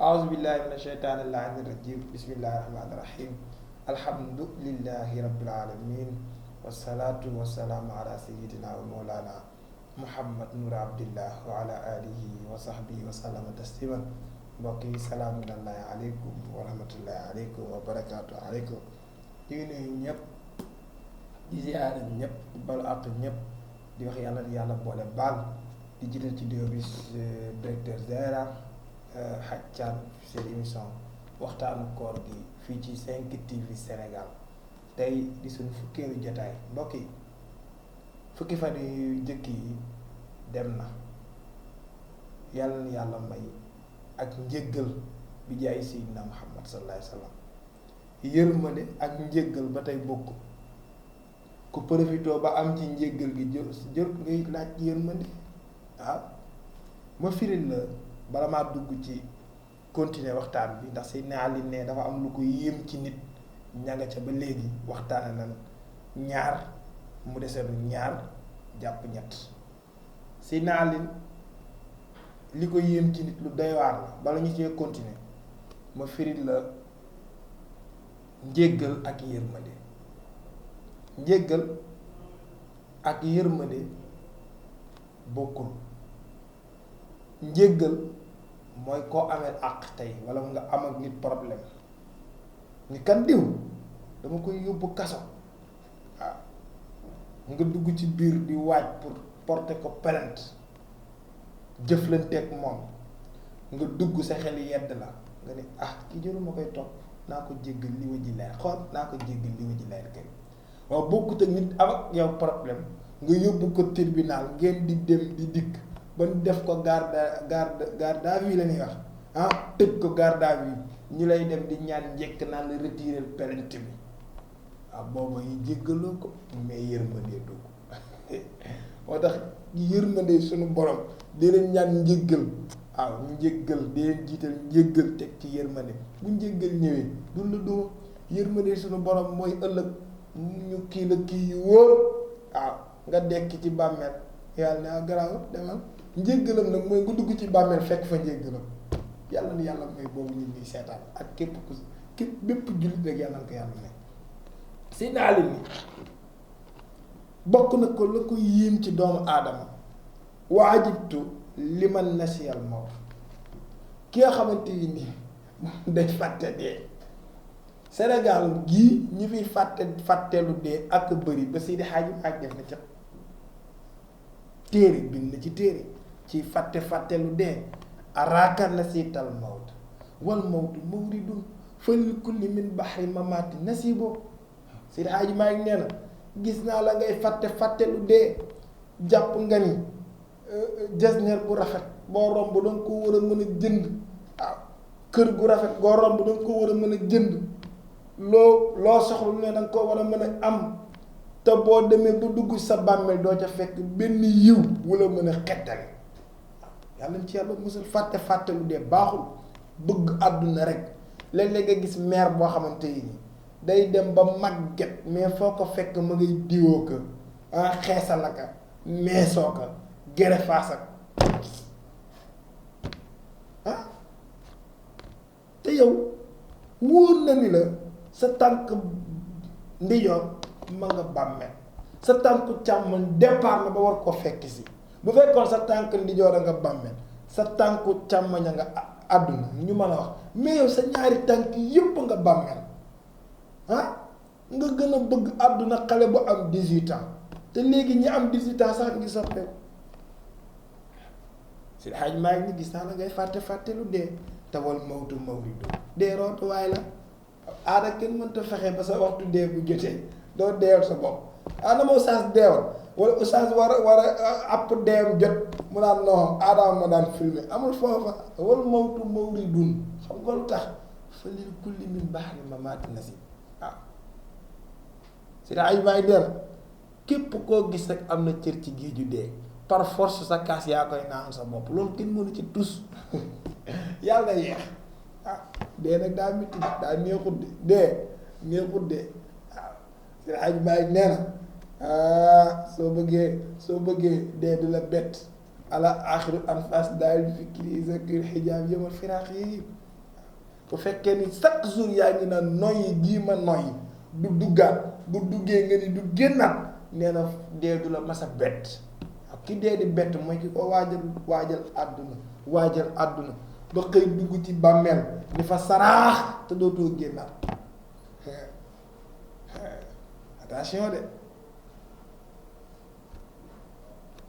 أعوذ بالله من الشيطان اللعين الرجيم بسم الله الرحمن الرحيم الحمد لله رب العالمين والصلاة والسلام على سيدنا ومولانا محمد نور عبد الله وعلى آله وصحبه وسلم تسليما mbokki salaamullahi aleykum wa rahmatullahi aleykum wa barakaatu aleykum di nuyu ñëpp di ziyaare ñëpp di balu àq ñëpp di wax yàlla ni yàlla boole baal di jiital ci diw bi directeur général Hadj Thiam seen émission waxtaanu koor gi fii ci 5TV Sénégal tey di suñu fukkeelu jotaay mbokk yi fukki fan yu njëkk yi dem na yàlla na yàlla may ak njéggal bi jaay Seydina Muhammad sallallahu alayhi wa sallam yërmande ak njéggal ba tey bokk ku profitoo ba am ci njéggal gi jër ngay laaj yërmande waaw ma firil la bala maa dugg ci continuer waxtaan bi ndax Seydina Ali ne dafa am lu ko yéem ci nit ña nga ca ba léegi waxtaane nan ñaar mu desee ñaar jàpp ñett Seydina Ali li ko yéem ci nit lu doy waar la bala ñu cee continuer ma firil la njéggal ak yërmande njéggal ak yërmande bokkul njéggal mooy koo amee àq tey wala nga am ak nit problème ni kan diw dama koy yóbbu kaso waaw nga dugg ci biir di waaj pour porter ko plainte jëflanteeg moom nga dugg sa xel yedd la nga ne ki jëruma koy topp naa ko jéggal li wa ji leer xool naa ko jéggal li wa ji leer kay waaw bokkut ak nit am ak yow problème nga yóbbu ko tribunal ngeen di dem di dikk ba def ko garde à vue la ñuy wax tëj ko garde à vue ñu lay dem di ñaan njëkk naan la retirer plainte bi booba yi jéggaloo ko mais yërmande dugg moo tax yërmande suñu borom di leen ñaan njéggal njéggal di leen jiital njéggal teg ci yërmande bu njéggal ñëwee dul la duma yërmande suñu borom mooy ëllëg ñu kii la kii yu wóor nga dekk ci bàmmeel yàlla ne garaaw demal njéggalam nag mooy nga dugg ci bàmmeel fekk fa njéggalam yàlla ni yàlla mooy boobu nit ñi seetaan ak képp bépp jullit rek yàlla na ko yàlla may si naali ni bokk na ko la ko yéem ci doomu aadama waajibtu liman nasiyal mawt ki nga xamante ni dañ fàtte dee Sénégal gii ñi fiy fàtteelu dee ak bëri ba Seydi Hadji Malick def na ca téere bind na ci téere ci fàtteelu dee araaka nasiital mawt wal mawtu mawridun fal kulli min bahri mamaati nasibo Seydi Hadji Malick nee na gis naa la ngay fàttelu dee jàpp nga ni jasneer bu rafet boo romb danga ko war a mën a jënd kër gu rafet boo romb danga ko war a mën a jënd loo soxla lu ne danga ko war a mën a am te boo demee ba dugg sa bàmmeel doo ca fekk benn yiw wala mën a xettali yàlla ci yàlla musul fàttelu dee baaxul bëgg àdduna rek léeg-léeg nga gis meer boo xamante ni day dem ba màgget mais foo ko fekk ma ngay diwoo ko xeesal aka meesoo ko gere faas ak te yow wóor na ni la sa tànk ndijoor ma nga bàmmeel sa tànk càmmoñ départ na ba war ko fekk si bu fekkoon sa tànk ndijoor a nga bàmmeel sa tànku càmmoñ a nga àdduna ñu mën a wax mais yow sa ñaari tànk yëpp nga bàmmeel nga gën a bëgg àdduna xale bu am 18 ans te léegi ñi am 18 ans sax ngi soppeeku si xaaj maa ngi gis naa la ngay fàtte lu dee te wal mawtu mawridu dee rootuwaay la aada kenn mënta fexe ba sa waxtu dee bu jotee doo deewal sa bopp aada moo saas deewal wala oustaz war a app deem jot mu naan non aadama ma daan filmé amul foofa wal mawtu mawridun xam nga lu tax fa lil kulli min bahri mamaati nasib si ay baay der képp koo gis rek am na cër ci géeju dee par force sa kaas yaa koy naan sa bopp loolu kenn mënu ci tus yàlla yeex dee nag daa mitti daa neexut de dee neexut de si ay baay nee na soo bëggee dee du la bett ala axiru anfas daal fikri zakir xijaab yëmal firaax yi bu fekkee ni chaque jour yaa ngi naan noyyi gii ma noyyi du duggaat bu duggee nga ni du génnaat nee na dee du la mas a bett ak ki dee di bett mooy ki ko waajal àdduna ba xëy dugg ci bàmmeel ni fa saraax te dootoo génnaat attention de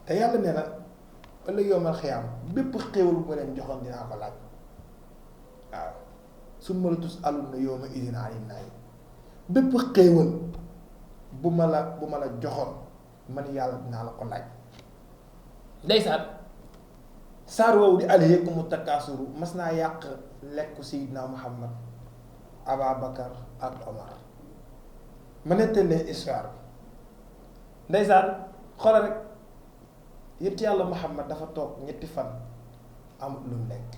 te yàlla nee na ëllëg yowmal xiyaam bépp xéewal bu ma leen joxoon dinaa ko laaj waaw summa latus'alunna yawma idin anin na'iim bépp xéewal bu ma la joxoon man yàlla dinaa la ko laaj ndeysaan saar woowu di alhaakumu takaasuru mas naa yàq lekku Seydina Muhammad Ababakar ak Omar ma nettalee histoire bi ndeysaan xoolal rek yëpp yàlla Muhammad dafa toog ñetti fan amut lu mu lekk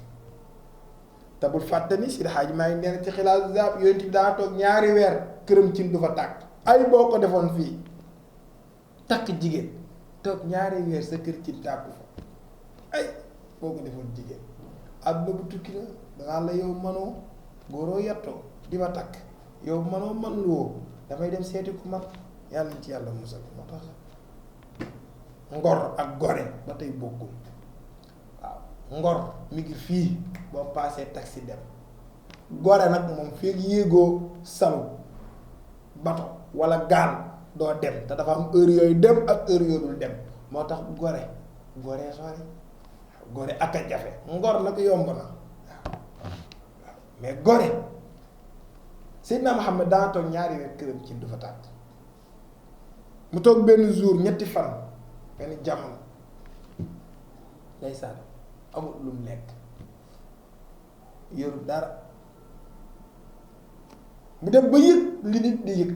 te bul fàtte ni si xaaj maa ngi nee ci xilaasu zaab yonent bi daa toog ñaari weer këram cin du fa tàkk ay boo ko defoon fii takk jigéen toog ñaari weer sa kër cin tàkku fa ay boo ko defoon jigéen àdduna bu tukki la danaa la yow manoo góoroo yettoo di ma takk yow manoo man lu woo damay dem seeti ku mag yàlla ci yàlla musal moo tax ngor ak gore ba tey bokkul waaw ngor mi ngi fii boo paasee taxi dem gore nag moom fii yéegoo salu bato wala gaal doo dem te dafa am heure yooyu dem ak heure yooyu dul dem moo tax gore sori gore ak a jafe ngor nag yomb na waaw mais gore Seydina Muhammad daa toog ñaari weer këram ci du fa tàkk mu toog benn jour ñetti fan benn jamono ndeysaan amul lu mu lekk yoru dara mu dem ba yëg li nit di yëg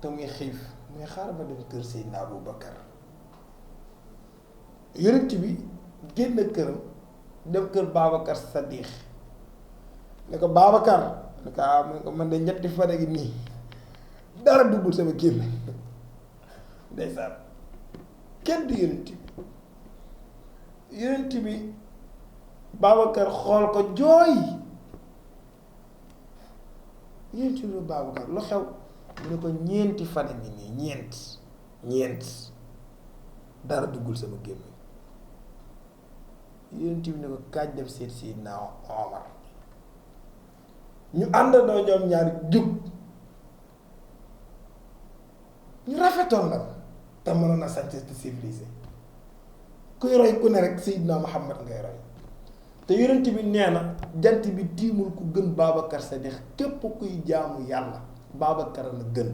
te muy xiif muy xaar ba dem kër Seydina Abu Bakar yonent bi génn këram dem kër Babacar Sadiq ne ko Babacar ne ko mu ne ko man de ñetti fan a ngi nii dara duggul sama gémmiñ ndeysaan kenn du yonent bi Babacar xool ko jooy yonent bi Babacar lu xew mu ne ko ñeenti fan a ngi nii ñeent dara duggul sama gémmiñ yonent bi ne ko kaaj dem seet Seydina Omar ñu àndandoo ñoom ñaari jub ñu rafetoon la te mënoon a sañse te civilisé kuy roy ku ne rek Seydina Muhammad ngay roy te yonent bi nee na jant bi tiimul ku gën Babacar Sadiq képp kuy jaamu yàlla Babacar la gën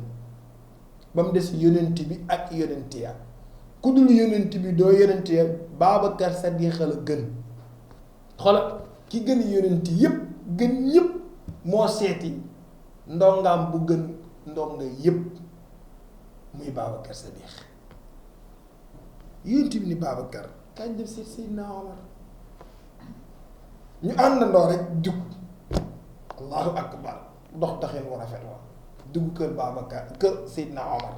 ba mu des yonent bi ak yonent ya ku dul yonent bi doo yonent ya Babacar Sadiq la gën xoolal ki gën yonent yépp gën ñépp moo seeti ndongaam bu gën ndonga yépp muy Babacar Sadiq yonent bi ni Babacar kañ def seet Seydina Omar ñu àndandoo rek jug allahu akbar dox doxin war a rafet wa dugg kër Babacar kër Seydina Omar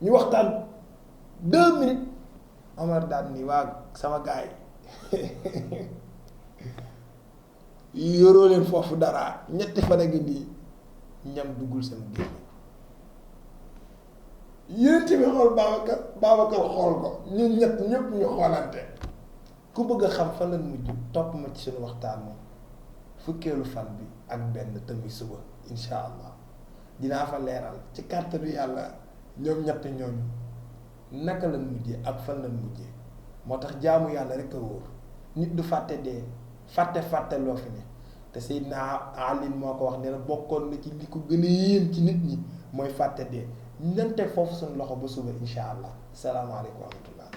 ñu waxtaan 2 minutes Omar daal ni waa sama gaay yoroo leen foofu dara ñetti fan a ngi nii ñam duggul sama génn yéen bi xool Babacar xool ko ñun ñett ñëpp ñu xoolante ku bëgg a xam fan lañ mujj topp ma ci suñu waxtaan moom fukkeelu fan bi ak benn tamit suba insha allah dinaa fa leeral ci kàttanu yàlla ñoom ñett ñooñu naka lañ mujjee ak fan lañ mujjee moo tax jaamu yàlla rek a wóor nit du fàtte dee fàtte loo fi ne te Seydina Ali moo ko wax ne la bokkoon na ci li ko gën a yéem ci nit ñi mooy fàtte dee ñante foofu suñu loxo ba suba insha allah salaamaaleykum wa rahmatullah